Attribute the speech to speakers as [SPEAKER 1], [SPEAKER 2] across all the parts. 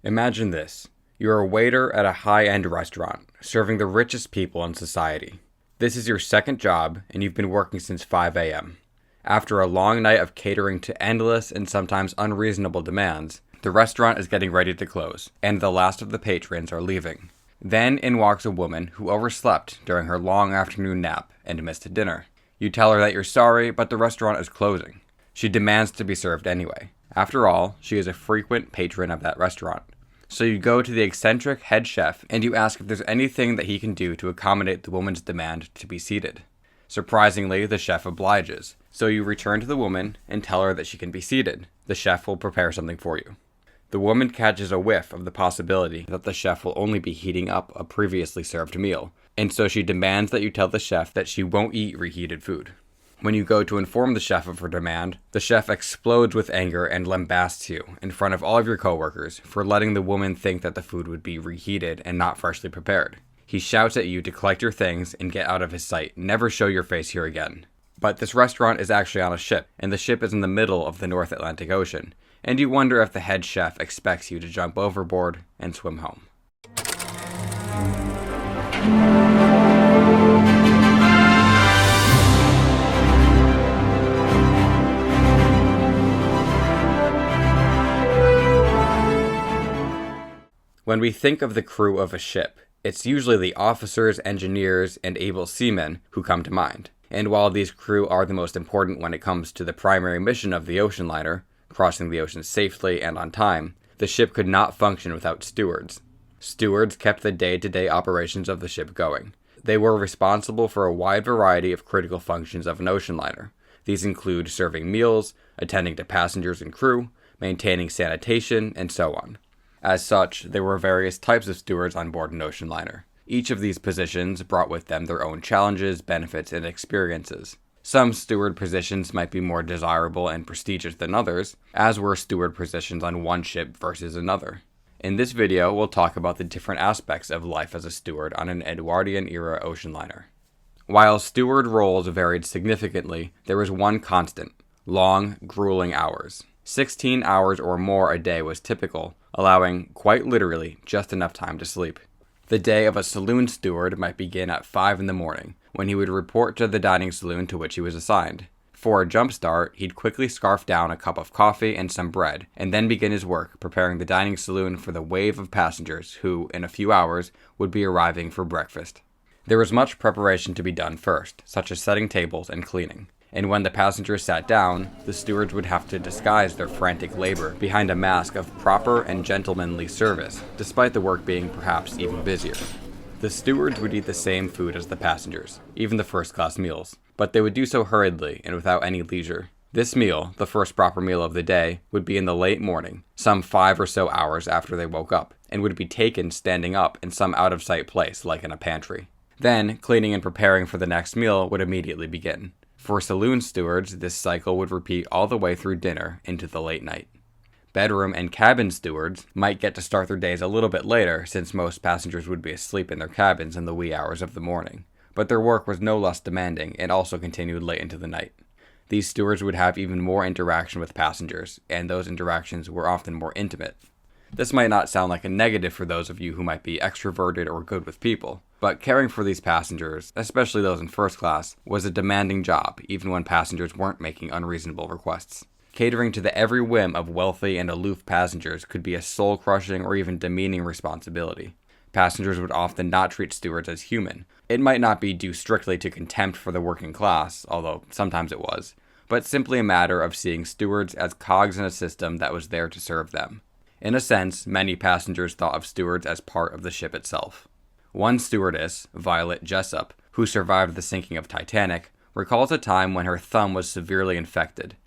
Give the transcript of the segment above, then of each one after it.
[SPEAKER 1] Imagine this. You're a waiter at a high-end restaurant, serving the richest people in society. This is your second job, and you've been working since 5 a.m. After a long night of catering to endless and sometimes unreasonable demands, the restaurant is getting ready to close, and the last of the patrons are leaving. Then in walks a woman who overslept during her long afternoon nap and missed dinner. You tell her that you're sorry, but the restaurant is closing. She demands to be served anyway. After all, she is a frequent patron of that restaurant. So you go to the eccentric head chef and you ask if there's anything that he can do to accommodate the woman's demand to be seated. Surprisingly, the chef obliges. So you return to the woman and tell her that she can be seated. The chef will prepare something for you. The woman catches a whiff of the possibility that the chef will only be heating up a previously served meal, and so she demands that you tell the chef that she won't eat reheated food. When you go to inform the chef of her demand, the chef explodes with anger and lambasts you in front of all of your coworkers for letting the woman think that the food would be reheated and not freshly prepared. He shouts at you to collect your things and get out of his sight. Never show your face here again. But this restaurant is actually on a ship, and the ship is in the middle of the North Atlantic Ocean, and you wonder if the head chef expects you to jump overboard and swim home. When we think of the crew of a ship, it's usually the officers, engineers, and able seamen who come to mind. And while these crew are the most important when it comes to the primary mission of the ocean liner, crossing the ocean safely and on time, the ship could not function without stewards. Stewards kept the day-to-day operations of the ship going. They were responsible for a wide variety of critical functions of an ocean liner. These include serving meals, attending to passengers and crew, maintaining sanitation, and so on. As such, there were various types of stewards on board an ocean liner. Each of these positions brought with them their own challenges, benefits, and experiences. Some steward positions might be more desirable and prestigious than others, as were steward positions on one ship versus another. In this video, we'll talk about the different aspects of life as a steward on an Edwardian-era ocean liner. While steward roles varied significantly, there was one constant: long, grueling hours. 16 hours or more a day was typical, allowing, quite literally, just enough time to sleep. The day of a saloon steward might begin at 5 in the morning, when he would report to the dining saloon to which he was assigned. For a jump start, he'd quickly scarf down a cup of coffee and some bread, and then begin his work preparing the dining saloon for the wave of passengers who, in a few hours, would be arriving for breakfast. There was much preparation to be done first, such as setting tables and cleaning. And when the passengers sat down, the stewards would have to disguise their frantic labor behind a mask of proper and gentlemanly service, despite the work being perhaps even busier. The stewards would eat the same food as the passengers, even the first-class meals, but they would do so hurriedly and without any leisure. This meal, the first proper meal of the day, would be in the late morning, some 5 or so hours after they woke up, and would be taken standing up in some out-of-sight place, like in a pantry. Then, cleaning and preparing for the next meal would immediately begin. For saloon stewards, this cycle would repeat all the way through dinner into the late night. Bedroom and cabin stewards might get to start their days a little bit later, since most passengers would be asleep in their cabins in the wee hours of the morning. But their work was no less demanding and also continued late into the night. These stewards would have even more interaction with passengers, and those interactions were often more intimate. This might not sound like a negative for those of you who might be extroverted or good with people, but caring for these passengers, especially those in first class, was a demanding job, even when passengers weren't making unreasonable requests. Catering to the every whim of wealthy and aloof passengers could be a soul-crushing or even demeaning responsibility. Passengers would often not treat stewards as human. It might not be due strictly to contempt for the working class, although sometimes it was, but simply a matter of seeing stewards as cogs in a system that was there to serve them. In a sense, many passengers thought of stewards as part of the ship itself. One stewardess, Jessop, who survived the sinking of Titanic, recalls a time when her thumb was severely infected.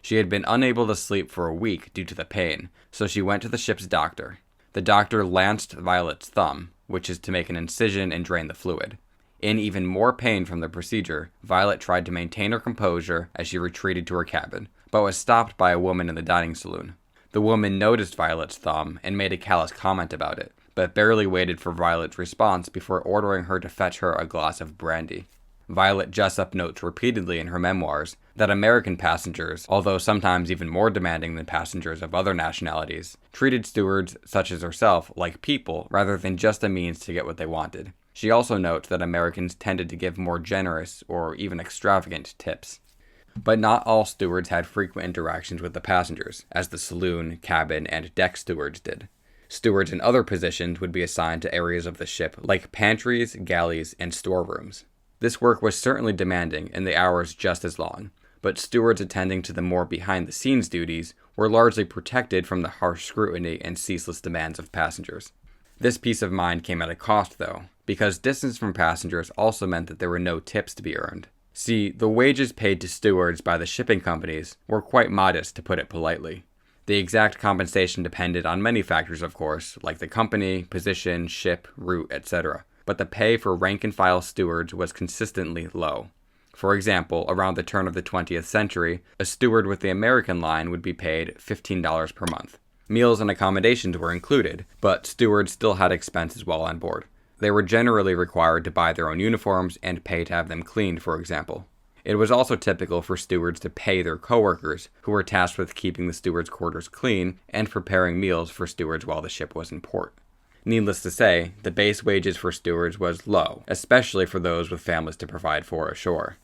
[SPEAKER 1] She had been unable to sleep for a week due to the pain, so she went to the ship's doctor. The doctor lanced Violet's thumb, which is to make an incision and drain the fluid. In even more pain from the procedure, Violet tried to maintain her composure as she retreated to her cabin, but was stopped by a woman in the dining saloon. The woman noticed Violet's thumb and made a callous comment about it, but barely waited for Violet's response before ordering her to fetch her a glass of brandy. Violet Jessop notes repeatedly in her memoirs that American passengers, although sometimes even more demanding than passengers of other nationalities, treated stewards such as herself like people rather than just a means to get what they wanted. She also notes that Americans tended to give more generous or even extravagant tips. But not all stewards had frequent interactions with the passengers, as the saloon, cabin, and deck stewards did. Stewards in other positions would be assigned to areas of the ship like pantries, galleys, and storerooms. This work was certainly demanding and the hours just as long, but stewards attending to the more behind-the-scenes duties were largely protected from the harsh scrutiny and ceaseless demands of passengers. This peace of mind came at a cost, though, because distance from passengers also meant that there were no tips to be earned. See, the wages paid to stewards by the shipping companies were quite modest, to put it politely. The exact compensation depended on many factors, of course, like the company, position, ship, route, etc., but the pay for rank-and-file stewards was consistently low. For example, around the turn of the 20th century, a steward with the American line would be paid $15 per month. Meals and accommodations were included, but stewards still had expenses while on board. They were generally required to buy their own uniforms and pay to have them cleaned, for example. It was also typical for stewards to pay their coworkers, who were tasked with keeping the stewards' quarters clean and preparing meals for stewards while the ship was in port. Needless to say, the base wages for stewards was low, especially for those with families to provide for ashore.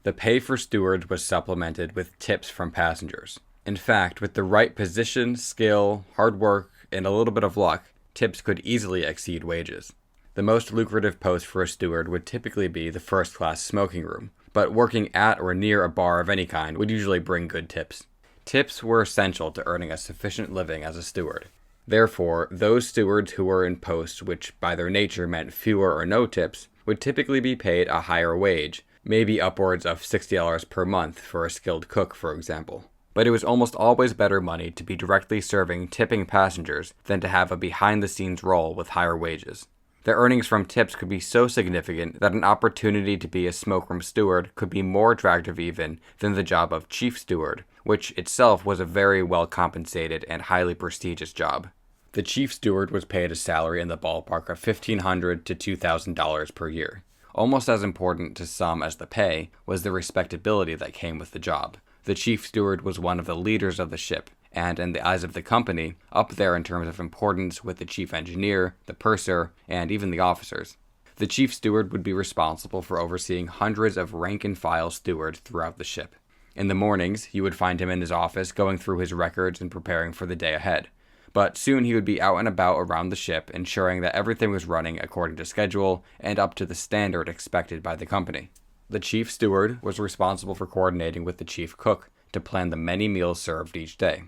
[SPEAKER 1] The pay for stewards was supplemented with tips from passengers. In fact, with the right position, skill, hard work, and a little bit of luck, tips could easily exceed wages. The most lucrative post for a steward would typically be the first-class smoking room, but working at or near a bar of any kind would usually bring good tips. Tips were essential to earning a sufficient living as a steward. Therefore, those stewards who were in posts which by their nature meant fewer or no tips would typically be paid a higher wage, maybe upwards of $60 per month for a skilled cook, for example. But it was almost always better money to be directly serving tipping passengers than to have a behind-the-scenes role with higher wages. The earnings from tips could be so significant that an opportunity to be a smokeroom steward could be more attractive even than the job of chief steward, which itself was a very well-compensated and highly prestigious job. The chief steward was paid a salary in the ballpark of $1,500 to $2,000 per year. Almost as important to some as the pay was the respectability that came with the job. The chief steward was one of the leaders of the ship, and in the eyes of the company, up there in terms of importance with the chief engineer, the purser, and even the officers. The chief steward would be responsible for overseeing hundreds of rank-and-file stewards throughout the ship. In the mornings, you would find him in his office going through his records and preparing for the day ahead. But soon he would be out and about around the ship, ensuring that everything was running according to schedule and up to the standard expected by the company. The chief steward was responsible for coordinating with the chief cook to plan the many meals served each day.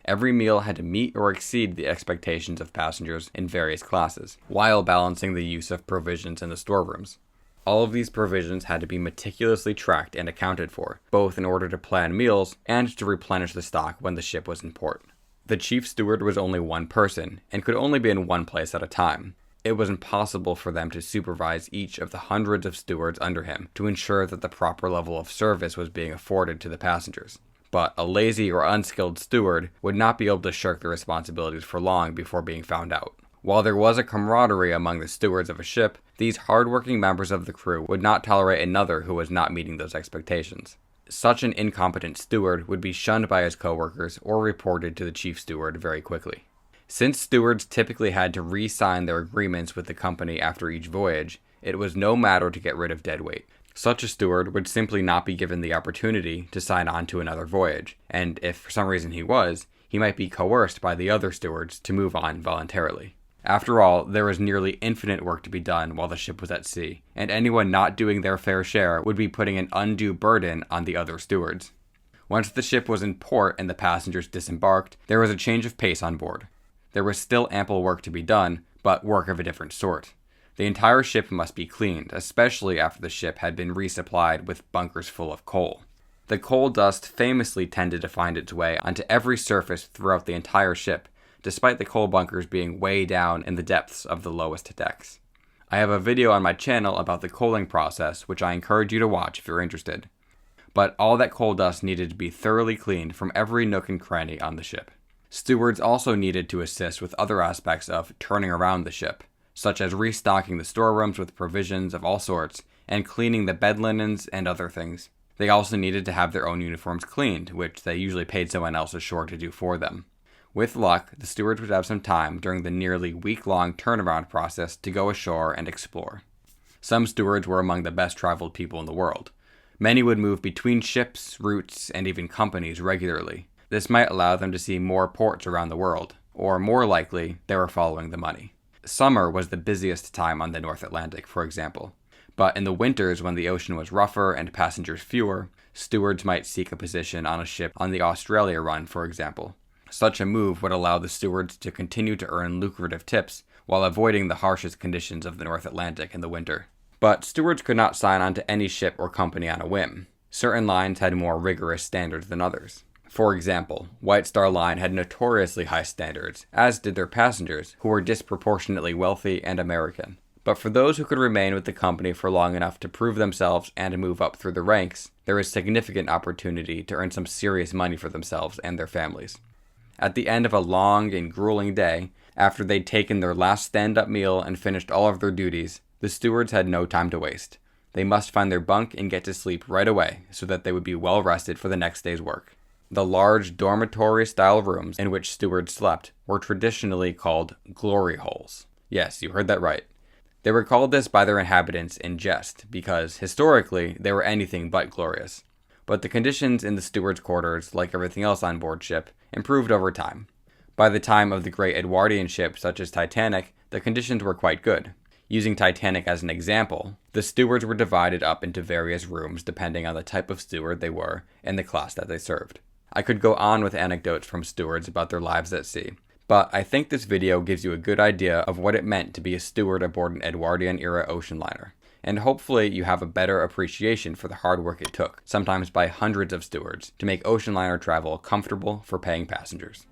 [SPEAKER 1] Every meal had to meet or exceed the expectations of passengers in various classes, while balancing the use of provisions in the storerooms. All of these provisions had to be meticulously tracked and accounted for, both in order to plan meals and to replenish the stock when the ship was in port. The chief steward was only one person, and could only be in one place at a time. It was impossible for them to supervise each of the hundreds of stewards under him to ensure that the proper level of service was being afforded to the passengers. But a lazy or unskilled steward would not be able to shirk their responsibilities for long before being found out. While there was a camaraderie among the stewards of a ship, these hard-working members of the crew would not tolerate another who was not meeting those expectations. Such an incompetent steward would be shunned by his coworkers or reported to the chief steward very quickly. Since stewards typically had to re-sign their agreements with the company after each voyage, it was no matter to get rid of deadweight. Such a steward would simply not be given the opportunity to sign on to another voyage, and if for some reason he was, he might be coerced by the other stewards to move on voluntarily. After all, there was nearly infinite work to be done while the ship was at sea, and anyone not doing their fair share would be putting an undue burden on the other stewards. Once the ship was in port and the passengers disembarked, there was a change of pace on board. There was still ample work to be done, but work of a different sort. The entire ship must be cleaned, especially after the ship had been resupplied with bunkers full of coal. The coal dust famously tended to find its way onto every surface throughout the entire ship, despite the coal bunkers being way down in the depths of the lowest decks. I have a video on my channel about the coaling process, which I encourage you to watch if you're interested. But all that coal dust needed to be thoroughly cleaned from every nook and cranny on the ship. Stewards also needed to assist with other aspects of turning around the ship, such as restocking the storerooms with provisions of all sorts and cleaning the bed linens and other things. They also needed to have their own uniforms cleaned, which they usually paid someone else ashore to do for them. With luck, the stewards would have some time during the nearly week-long turnaround process to go ashore and explore. Some stewards were among the best traveled people in the world. Many would move between ships, routes, and even companies regularly. This might allow them to see more ports around the world, or more likely, they were following the money. Summer was the busiest time on the North Atlantic, for example. But in the winters, when the ocean was rougher and passengers fewer, stewards might seek a position on a ship on the Australia run, for example. Such a move would allow the stewards to continue to earn lucrative tips while avoiding the harshest conditions of the North Atlantic in the winter. But stewards could not sign on to any ship or company on a whim. Certain lines had more rigorous standards than others. For example, White Star Line had notoriously high standards, as did their passengers, who were disproportionately wealthy and American. But for those who could remain with the company for long enough to prove themselves and to move up through the ranks, there was significant opportunity to earn some serious money for themselves and their families. At the end of a long and grueling day, after they'd taken their last stand-up meal and finished all of their duties, the stewards had no time to waste. They must find their bunk and get to sleep right away so that they would be well rested for the next day's work. The large dormitory-style rooms in which stewards slept were traditionally called glory holes. Yes, you heard that right. They were called this by their inhabitants in jest because, historically, they were anything but glorious. But the conditions in the stewards' quarters, like everything else on board ship, improved over time. By the time of the great Edwardian ships such as Titanic, the conditions were quite good. Using Titanic as an example, the stewards were divided up into various rooms depending on the type of steward they were and the class that they served. I could go on with anecdotes from stewards about their lives at sea, but I think this video gives you a good idea of what it meant to be a steward aboard an Edwardian-era ocean liner. And hopefully you have a better appreciation for the hard work it took, sometimes by hundreds of stewards, to make ocean liner travel comfortable for paying passengers.